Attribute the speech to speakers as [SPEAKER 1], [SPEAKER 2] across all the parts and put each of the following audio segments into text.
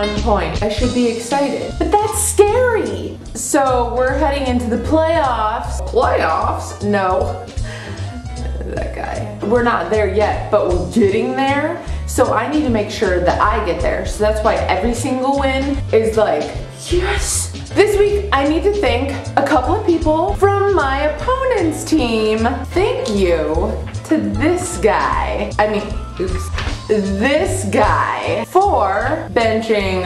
[SPEAKER 1] 1 point. I should be excited, but that's scary. So we're heading into the playoffs. Playoffs? No. That guy. We're not there yet, but we're getting there. So I need to make sure that I get there. So that's why every single win is like, yes. This week, I need to thank a couple of people from my opponent's team. Thank you to this guy. This guy for benching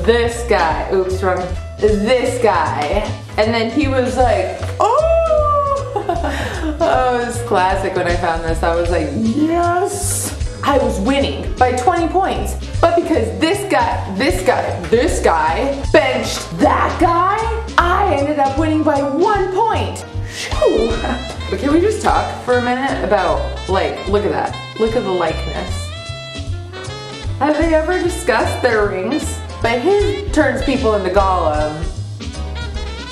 [SPEAKER 1] this guy. Oops, wrong. This guy. And then he was like, oh! Oh, it was classic when I found this. I was like, yes! I was winning by 20 points. But because this guy benched that guy, I ended up winning by 1 point. Shoo! But can we just talk for a minute about, like, look at that. Look at the likeness. Have they ever discussed their rings? But his turns people into Gollum.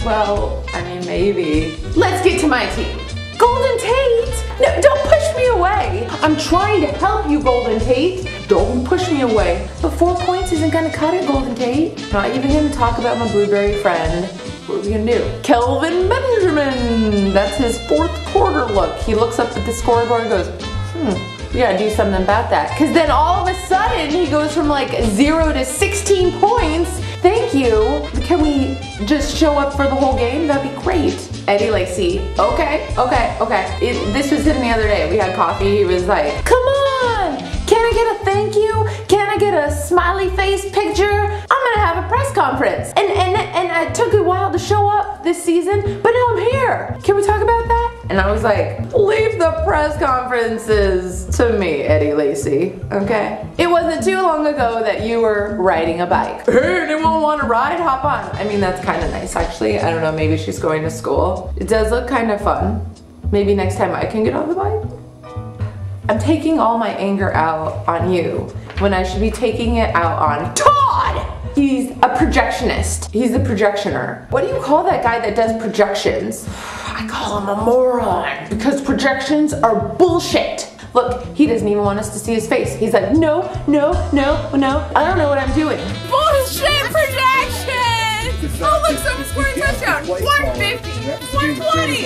[SPEAKER 1] Well, I mean, maybe. Let's get to my team. Golden Tate! No, don't push me away. I'm trying to help you, Golden Tate. Don't push me away. But 4 points isn't gonna cut it, Golden Tate. Not even gonna talk about my blueberry friend. What are we gonna do? Kelvin Benjamin! That's his 4th quarter look. He looks up at the scoreboard and goes, we gotta do something about that. Cause then all of a sudden, he goes from like 0 to 16 points. Thank you. Can we just show up for the whole game? That'd be great. Eddie Lacy. Okay. This was him the other day. We had coffee. He was like, come on. Can I get a thank you? Can I get a smiley face picture? I'm gonna have a press conference. And it took a while to show up this season, but now I'm here. Can we talk about that? And I was like, leave the press conferences to me, Eddie Lacy, okay? It wasn't too long ago that you were riding a bike. Hey, anyone want to ride? Hop on. I mean, that's kind of nice, actually. I don't know, maybe she's going to school. It does look kind of fun. Maybe next time I can get on the bike. I'm taking all my anger out on you when I should be taking it out on Todd! He's a projectionist. He's a projectioner. What do you call that guy that does projections? I call him a moron because projections are bullshit. Look, he doesn't even want us to see his face. He's like, no. I don't know what I'm doing.
[SPEAKER 2] Bullshit projections! Oh, look, someone scored a touchdown. 150, 120.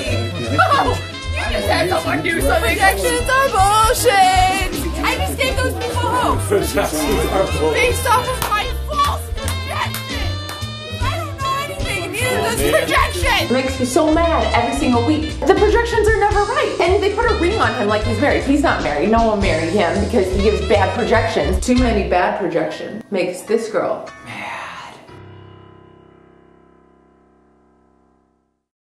[SPEAKER 2] Oh, you just had someone do something. Projections are bullshit. I just gave those people hope. Based off of my false projections. I don't know anything. Neither does projections.
[SPEAKER 1] It makes me so mad every single week. The projections are never right. And they put a ring on him like he's married. He's not married. No one married him because he gives bad projections. Too many bad projections makes this girl mad.